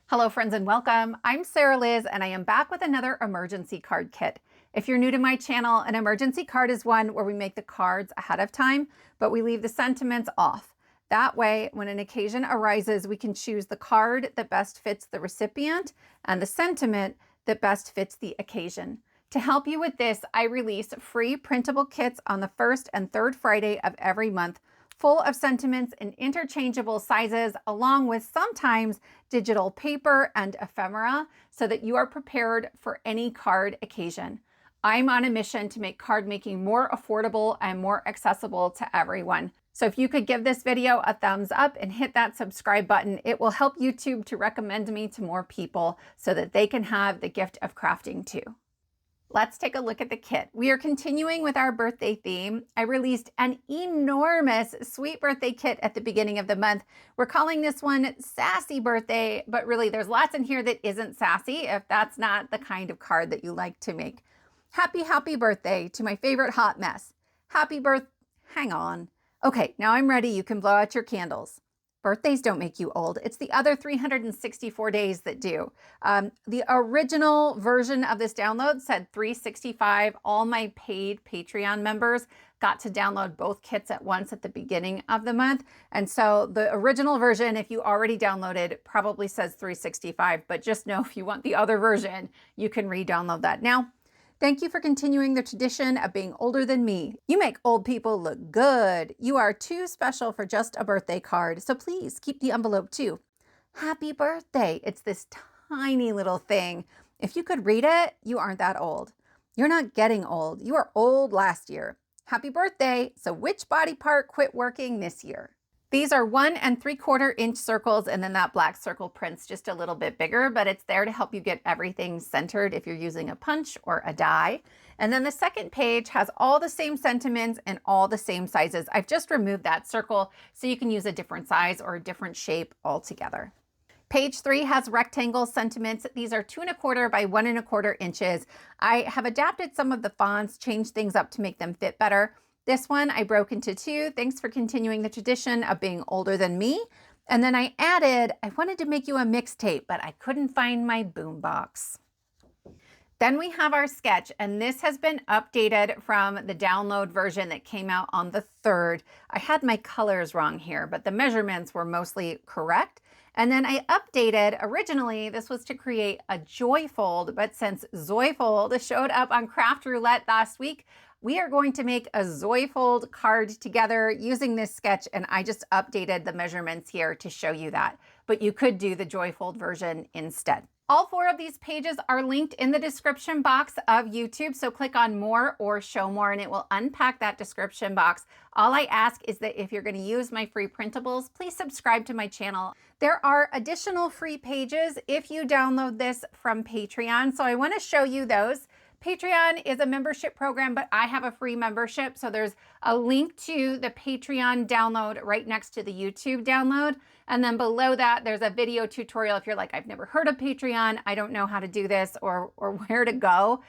Hello friends and welcome. I'm Sarah Liz and I am back with another emergency card kit. If you're new to my channel, an emergency card is one where we make the cards ahead of time, but we leave the sentiments off. That way, when an occasion arises, we can choose the card that best fits the recipient and the sentiment that best fits the occasion. To help you with this, I release free printable kits on the first and third Friday of every month, full of sentiments in interchangeable sizes, along with sometimes digital paper and ephemera, so that you are prepared for any card occasion. I'm on a mission to make card making more affordable and more accessible to everyone. So if you could give this video a thumbs up and hit that subscribe button, it will help YouTube to recommend me to more people so that they can have the gift of crafting too. Let's take a look at the kit. We are continuing with our birthday theme. I released an enormous sweet birthday kit at the beginning of the month. We're calling this one Sassy Birthday, but really there's lots in here that isn't sassy if that's not the kind of card that you like to make. Happy birthday to my favorite hot mess. Hang on. Okay, now I'm ready. You can blow out your candles. Birthdays don't make you old. It's the other 364 days that do. The original version of this download said 365. All my paid Patreon members got to download both kits at once at the beginning of the month. And so the original version, if you already downloaded, probably says 365. But just know if you want the other version, you can re-download that. Now, thank you for continuing the tradition of being older than me. You make old people look good. You are too special for just a birthday card, so please keep the envelope too. Happy birthday. It's this tiny little thing. If you could read it, you aren't that old. You're not getting old. You were old last year. Happy birthday. So which body part quit working this year? These are 1 3/4 inch circles, and then that black circle prints just a little bit bigger, but it's there to help you get everything centered if you're using a punch or a die. And then the second page has all the same sentiments and all the same sizes. I've just removed that circle so you can use a different size or a different shape altogether. Page 3 has rectangle sentiments. These are 2 1/4 by 1 1/4 inches. I have adapted some of the fonts, changed things up to make them fit better. This one I broke into 2. Thanks for continuing the tradition of being older than me. And then I wanted to make you a mixtape, but I couldn't find my boombox. Then we have our sketch, and this has been updated from the download version that came out on the 3rd. I had my colors wrong here, but the measurements were mostly correct. And then I updated, originally this was to create a joyfold, but since Zoifold showed up on Craft Roulette last week, we are going to make a Zoifold card together using this sketch, and I just updated the measurements here to show you that. But you could do the Joyfold version instead. All 4 of these pages are linked in the description box of YouTube, so click on More or Show More and it will unpack that description box. All I ask is that if you're going to use my free printables, please subscribe to my channel. There are additional free pages if you download this from Patreon, so I want to show you those. Patreon is a membership program, but I have a free membership. So there's a link to the Patreon download right next to the YouTube download. And then below that, there's a video tutorial. If you're like, I've never heard of Patreon, I don't know how to do this or where to go,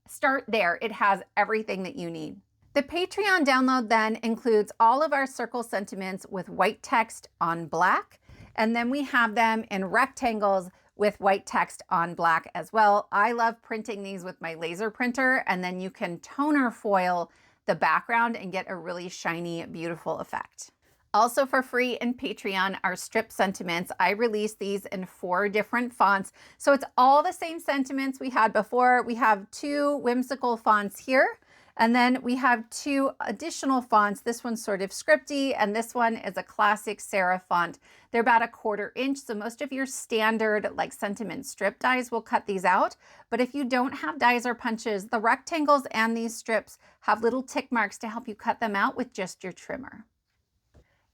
start there. It has everything that you need. The Patreon download then includes all of our circle sentiments with white text on black. And then we have them in rectangles with white text on black as well. I love printing these with my laser printer, and then you can toner foil the background and get a really shiny, beautiful effect. Also for free in Patreon are strip sentiments. I released these in 4 different fonts. So it's all the same sentiments we had before. We have 2 whimsical fonts here. And then we have 2 additional fonts. This one's sort of scripty, and this one is a classic serif font. They're about 1/4 inch, so most of your standard like sentiment strip dies will cut these out. But if you don't have dies or punches, the rectangles and these strips have little tick marks to help you cut them out with just your trimmer.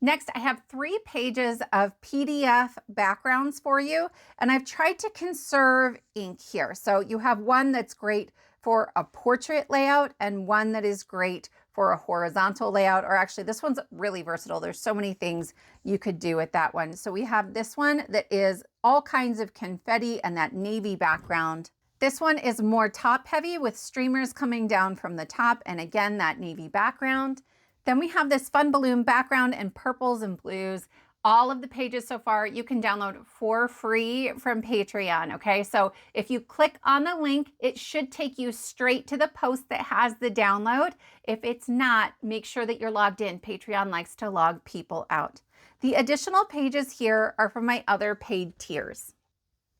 Next, I have 3 pages of PDF backgrounds for you, and I've tried to conserve ink here. So you have one that's great for a portrait layout and one that is great for a horizontal layout, or actually this one's really versatile. There's so many things you could do with that one. So we have this one that is all kinds of confetti and that navy background. This one is more top heavy with streamers coming down from the top, and again, that navy background. Then we have this fun balloon background in purples and blues. all of the pages so far you can download for free from Patreon, okay? So if you click on the link, it should take you straight to the post that has the download. If it's not, make sure that you're logged in. Patreon likes to log people out. The additional pages here are from my other paid tiers.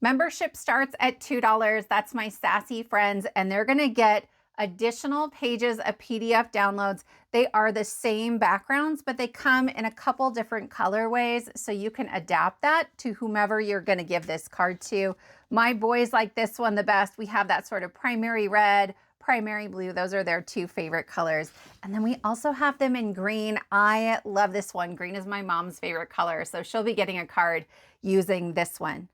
Membership starts at $2. That's my Sassy friends, and they're gonna get additional pages of PDF downloads. They are the same backgrounds, but they come in a couple different colorways, so you can adapt that to whomever you're going to give this card to. My boys like this one the best. We have that sort of primary red, primary blue. Those are their two favorite colors. And then we also have them in green. I love this one. Green is my mom's favorite color, so she'll be getting a card using this one.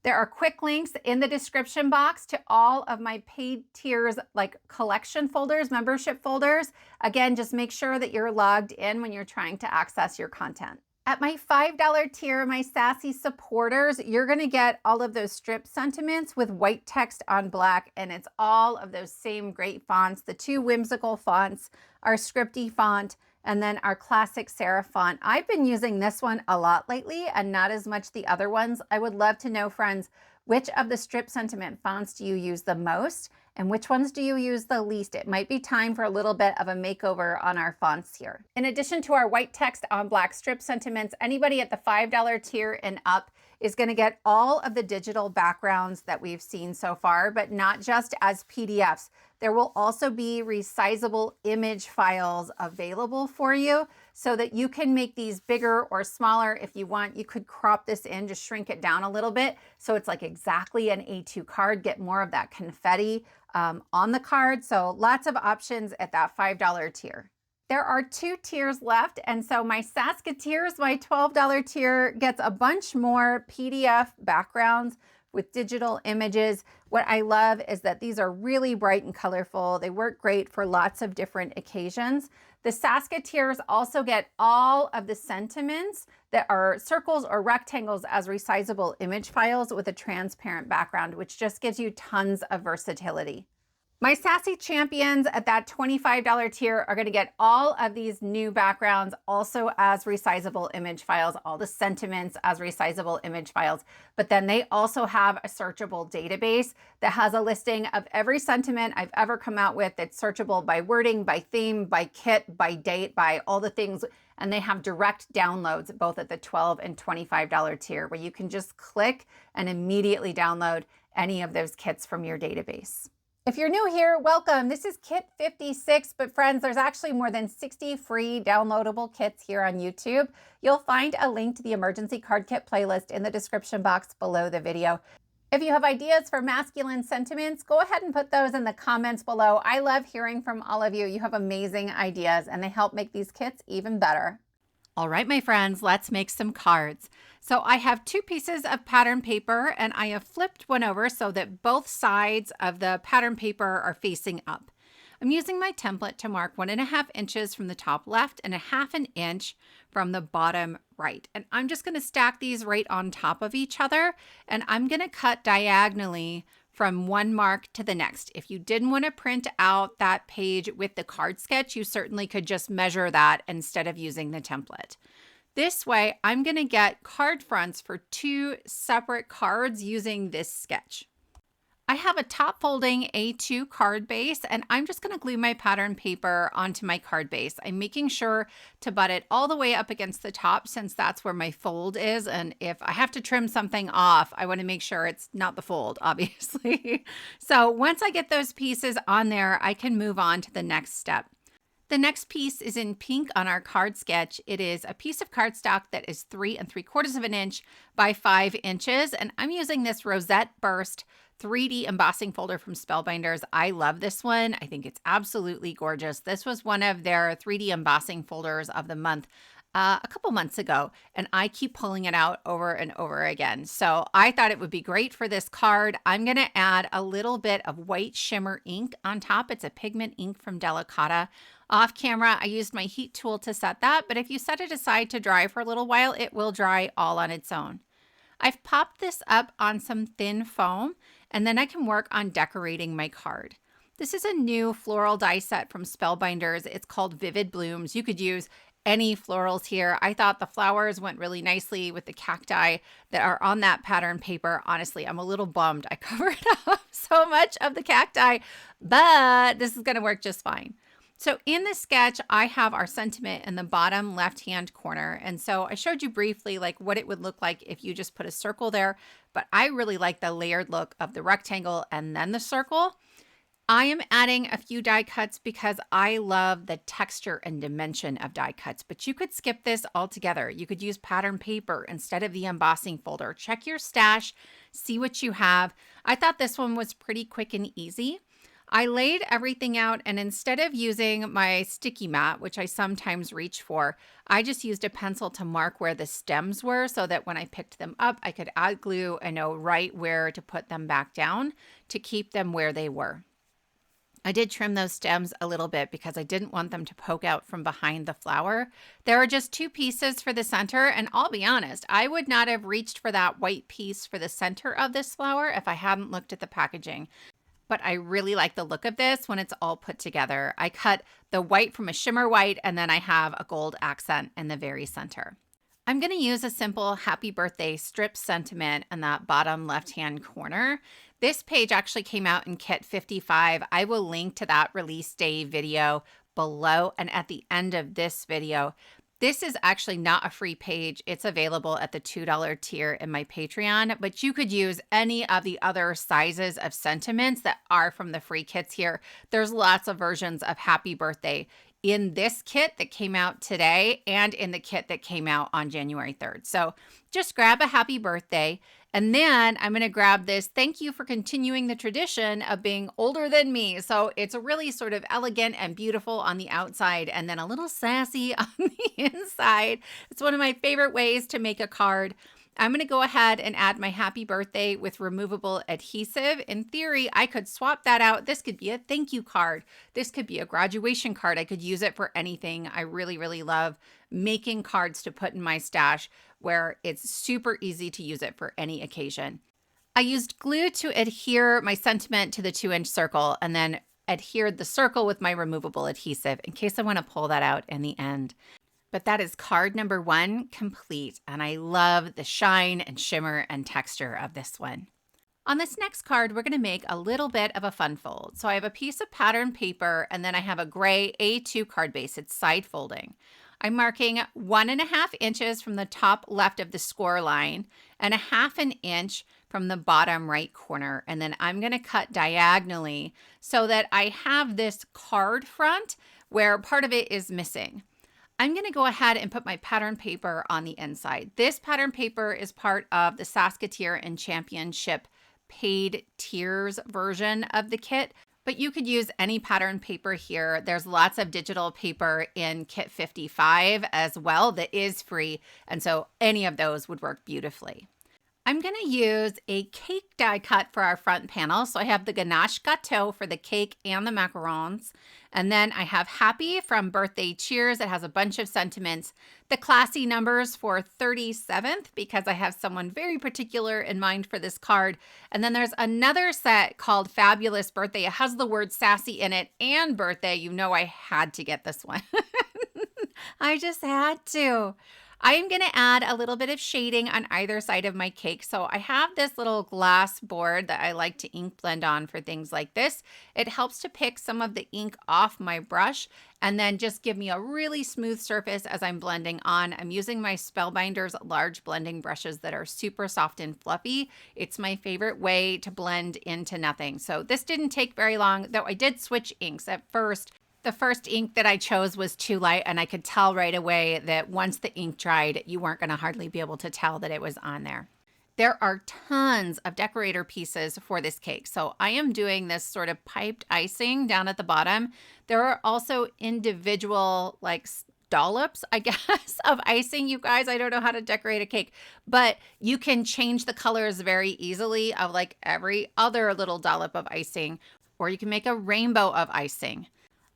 There are quick links in the description box to all of my paid tiers, like collection folders, membership folders. Again, just make sure that you're logged in when you're trying to access your content. At my $5 tier, my Sassy supporters, you're gonna get all of those strip sentiments with white text on black, and it's all of those same great fonts. The two whimsical fonts, our scripty font, and then our classic serif font. I've been using this one a lot lately and not as much the other ones. I would love to know, friends, which of the strip sentiment fonts do you use the most and which ones do you use the least? It might be time for a little bit of a makeover on our fonts here. In addition to our white text on black strip sentiments, anybody at the $5 tier and up is going to get all of the digital backgrounds that we've seen so far, but not just as PDFs. There will also be resizable image files available for you so that you can make these bigger or smaller if you want. You could crop this in, just shrink it down a little bit so it's like exactly an A2 card, get more of that confetti on the card. So lots of options at that $5 tier. There are two tiers left, and so my Sassketeers, my $12 tier, gets a bunch more PDF backgrounds with digital images. What I love is that these are really bright and colorful. They work great for lots of different occasions. The Sassketeers also get all of the sentiments that are circles or rectangles as resizable image files with a transparent background, which just gives you tons of versatility. My Sassy champions at that $25 tier are going to get all of these new backgrounds also as resizable image files, all the sentiments as resizable image files. But then they also have a searchable database that has a listing of every sentiment I've ever come out with that's searchable by wording, by theme, by kit, by date, by all the things. And they have direct downloads both at the $12 and $25 tier where you can just click and immediately download any of those kits from your database. If you're new here, welcome. This is kit 56, but friends, there's actually more than 60 free downloadable kits here on YouTube. You'll find a link to the emergency card kit playlist in the description box below the video. If you have ideas for masculine sentiments, go ahead and put those in the comments below. I love hearing from all of you. You have amazing ideas and they help make these kits even better. All right, my friends, let's make some cards. So I have two pieces of pattern paper and I have flipped one over so that both sides of the pattern paper are facing up. I'm using my template to mark 1.5 inches from the top left and 1/2 inch from the bottom right. And I'm just going to stack these right on top of each other and I'm going to cut diagonally from one mark to the next. If you didn't want to print out that page with the card sketch, you certainly could just measure that instead of using the template. This way, I'm going to get card fronts for two separate cards using this sketch. I have a top folding A2 card base and I'm just going to glue my pattern paper onto my card base. I'm making sure to butt it all the way up against the top since that's where my fold is. And if I have to trim something off, I want to make sure it's not the fold, obviously. So once I get those pieces on there, I can move on to the next step. The next piece is in pink on our card sketch. It is a piece of cardstock that is 3 3/4 inch by 5 inches. And I'm using this Rosette Burst 3D embossing folder from Spellbinders. I love this one. I think it's absolutely gorgeous. This was one of their 3D embossing folders of the month a couple months ago, and I keep pulling it out over and over again. So I thought it would be great for this card. I'm going to add a little bit of white shimmer ink on top. It's a pigment ink from Delicata. Off camera, I used my heat tool to set that, but if you set it aside to dry for a little while, it will dry all on its own. I've popped this up on some thin foam, and then I can work on decorating my card. This is a new floral die set from Spellbinders. It's called Vivid Blooms. You could use any florals here. I thought the flowers went really nicely with the cacti that are on that pattern paper. Honestly, I'm a little bummed I covered up so much of the cacti, but this is going to work just fine. So in this sketch, I have our sentiment in the bottom left-hand corner. And so I showed you briefly like what it would look like if you just put a circle there, but I really like the layered look of the rectangle and then the circle. I am adding a few die cuts because I love the texture and dimension of die cuts, but you could skip this altogether. You could use pattern paper instead of the embossing folder. Check your stash, see what you have. I thought this one was pretty quick and easy. I laid everything out, and instead of using my sticky mat, which I sometimes reach for, I just used a pencil to mark where the stems were so that when I picked them up, I could add glue and know right where to put them back down to keep them where they were. I did trim those stems a little bit because I didn't want them to poke out from behind the flower. There are just 2 pieces for the center, and I'll be honest, I would not have reached for that white piece for the center of this flower if I hadn't looked at the packaging. But I really like the look of this when it's all put together. I cut the white from a shimmer white, and then I have a gold accent in the very center. I'm going to use a simple happy birthday strip sentiment in that bottom left-hand corner. This page actually came out in kit 55. I will link to that release day video below and at the end of this video. This is actually not a free page. It's available at the $2 tier in my Patreon, but you could use any of the other sizes of sentiments that are from the free kits here. There's lots of versions of happy birthday in this kit that came out today and in the kit that came out on January 3rd. So just grab a happy birthday. And then I'm going to grab this thank you for continuing the tradition of being older than me. So it's really sort of elegant and beautiful on the outside and then a little sassy on the inside. It's one of my favorite ways to make a card. I'm going to go ahead and add my happy birthday with removable adhesive. In theory, I could swap that out. This could be a thank you card. This could be a graduation card. I could use it for anything. I really, really love making cards to put in my stash where it's super easy to use it for any occasion. I used glue to adhere my sentiment to the 2-inch circle and then adhered the circle with my removable adhesive in case I want to pull that out in the end. But that is card number 1 complete, and I love the shine and shimmer and texture of this one. On this next card, we're going to make a little bit of a fun fold. So I have a piece of pattern paper, and then I have a gray A2 card base. It's side folding. I'm marking 1.5 inches from the top left of the score line and 1/2 inch from the bottom right corner. And then I'm going to cut diagonally so that I have this card front where part of it is missing. I'm going to go ahead and put my pattern paper on the inside. This pattern paper is part of the Saskatoon and Championship paid tiers version of the kit, but you could use any pattern paper here. There's lots of digital paper in kit 55 as well that is free, and so any of those would work beautifully. I'm going to use a cake die cut for our front panel. So I have the Ganache Gateau for the cake and the macarons. And then I have Happy from Birthday Cheers. It has a bunch of sentiments. The classy numbers for 37th because I have someone very particular in mind for this card. And then there's another set called Fabulous Birthday. It has the word sassy in it and birthday. You know I had to get this one. I just had to. I'm going to add a little bit of shading on either side of my cake. So I have this little glass board that I like to ink blend on for things like this. It helps to pick some of the ink off my brush and then just give me a really smooth surface as I'm blending on. I'm using my Spellbinders large blending brushes that are super soft and fluffy. It's my favorite way to blend into nothing. So this didn't take very long, though I did switch inks at first. The first ink that I chose was too light, and I could tell right away that once the ink dried, you weren't going to hardly be able to tell that it was on there. There are tons of decorator pieces for this cake, so I am doing this sort of piped icing down at the bottom. There are also individual like dollops, I guess, of icing, you guys. I don't know how to decorate a cake, but you can change the colors very easily of like every other little dollop of icing, or you can make a rainbow of icing.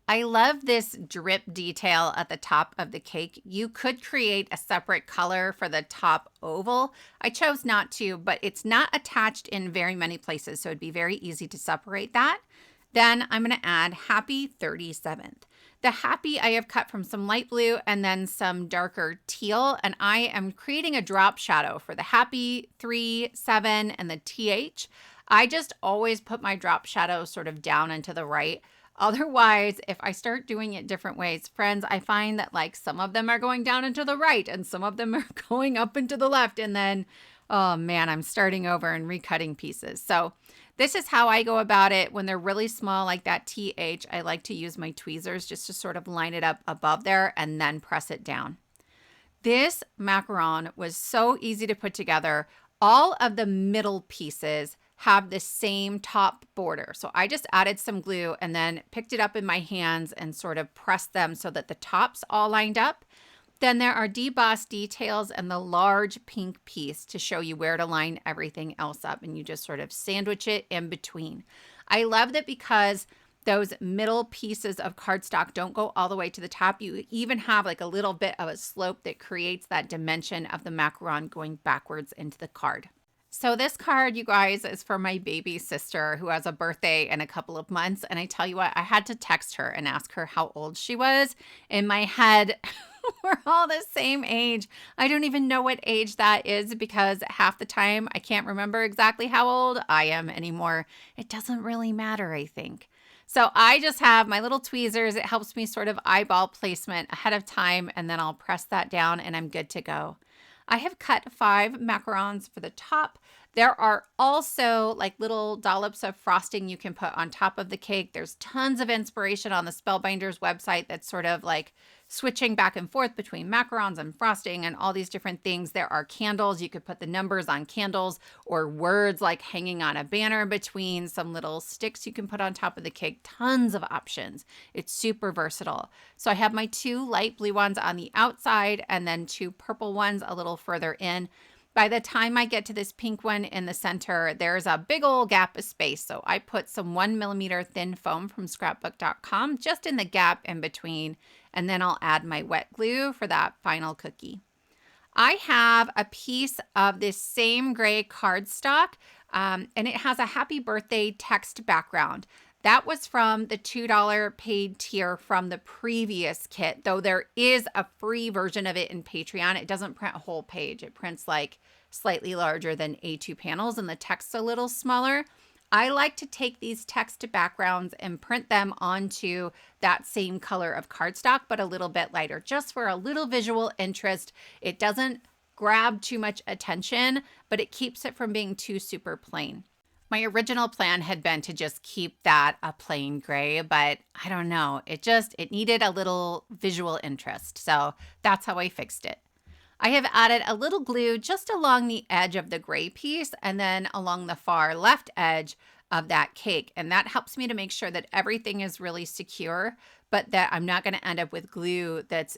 I love this drip detail at the top of the cake. You could create a separate color for the top oval. I chose not to, but it's not attached in very many places, so it'd be very easy to separate that. Then I'm going to add Happy 37th. The happy I have cut from some light blue and then some darker teal, and I am creating a drop shadow for the happy 3, 7, and the TH. I just always put my drop shadow sort of down and to the right. Otherwise, if I start doing it different ways, friends, I find that like some of them are going down and to the right and some of them are going up and to the left, and then, oh man, I'm starting over and recutting pieces. So this is how I go about it. When they're really small like that TH, I like to use my tweezers just to sort of line it up above there and then press it down. This macaron was so easy to put together. All of the middle pieces have the same top border. So I just added some glue and then picked it up in my hands and sort of pressed them so that the tops all lined up. Then there are debossed details and the large pink piece to show you where to line everything else up, and you just sort of sandwich it in between. I love that because those middle pieces of cardstock don't go all the way to the top. You even have like a little bit of a slope that creates that dimension of the macaron going backwards into the card. So this card, you guys, is for my baby sister who has a birthday in a couple of months. And I tell you what, I had to text her and ask her how old she was. In my head, we're all the same age. I don't even know what age that is because half the time I can't remember exactly how old I am anymore. It doesn't really matter, I think. So I just have my little tweezers. It helps me sort of eyeball placement ahead of time, and then I'll press that down and I'm good to go. I have cut 5 macarons for the top. There are also like little dollops of frosting you can put on top of the cake. There's tons of inspiration on the Spellbinders website that's sort of like switching back and forth between macarons and frosting and all these different things. There are candles. You could put the numbers on candles or words like hanging on a banner between, some little sticks you can put on top of the cake. Tons of options. It's super versatile. So I have my 2 light blue ones on the outside and then 2 purple ones a little further in. By the time I get to this pink one in the center, there's a big old gap of space. So I put some 1mm thin foam from scrapbook.com just in the gap in between. And then I'll add my wet glue for that final cookie. I have a piece of this same gray cardstock, and it has a happy birthday text background. That was from the $2 paid tier from the previous kit, though there is a free version of it in Patreon. It doesn't print a whole page. It prints like slightly larger than A2 panels and the text's a little smaller. I like to take these text backgrounds and print them onto that same color of cardstock, but a little bit lighter, just for a little visual interest. It doesn't grab too much attention, but it keeps it from being too super plain. My original plan had been to just keep that a plain gray, but I don't know. It needed a little visual interest. So that's how I fixed it. I have added a little glue just along the edge of the gray piece and then along the far left edge of that cake. And that helps me to make sure that everything is really secure, but that I'm not going to end up with glue that's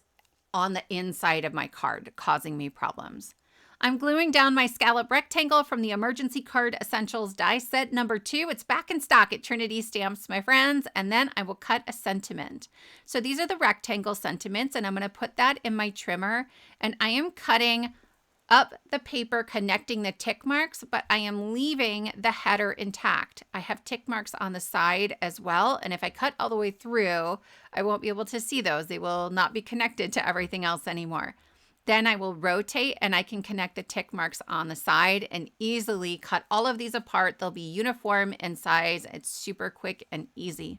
on the inside of my card causing me problems. I'm gluing down my scallop rectangle from the Emergency Card Essentials die set number 2. It's back in stock at Trinity Stamps, my friends. And then I will cut a sentiment. So these are the rectangle sentiments, and I'm going to put that in my trimmer. And I am cutting up the paper connecting the tick marks, but I am leaving the header intact. I have tick marks on the side as well. And if I cut all the way through, I won't be able to see those. They will not be connected to everything else anymore. Then I will rotate and I can connect the tick marks on the side and easily cut all of these apart. They'll be uniform in size. It's super quick and easy.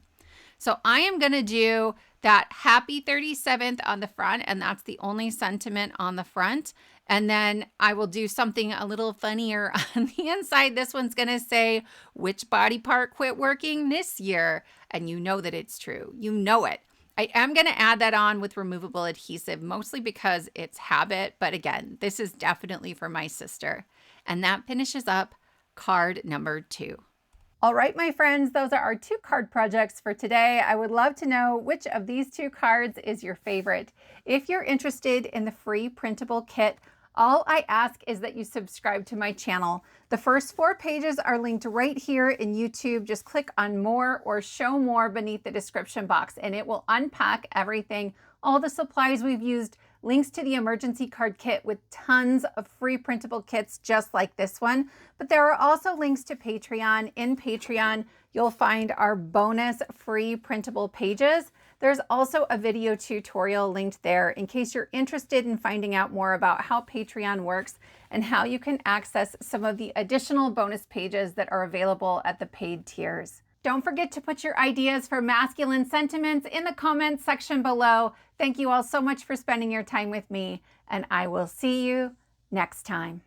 So I am going to do that happy 37th on the front, and that's the only sentiment on the front. And then I will do something a little funnier on the inside. This one's going to say, which body part quit working this year? And you know that it's true. You know it. I am going to add that on with removable adhesive, mostly because it's habit. But again, this is definitely for my sister. And that finishes up card number 2. All right, my friends, those are our 2 card projects for today. I would love to know which of these 2 cards is your favorite. If you're interested in the free printable kit, all I ask is that you subscribe to my channel. The first 4 pages are linked right here in YouTube. Just click on more or show more beneath the description box, and it will unpack everything, all the supplies we've used, links to the emergency card kit with tons of free printable kits just like this one. But there are also links to Patreon. In Patreon, you'll find our bonus free printable pages. There's also a video tutorial linked there in case you're interested in finding out more about how Patreon works and how you can access some of the additional bonus pages that are available at the paid tiers. Don't forget to put your ideas for masculine sentiments in the comments section below. Thank you all so much for spending your time with me, and I will see you next time.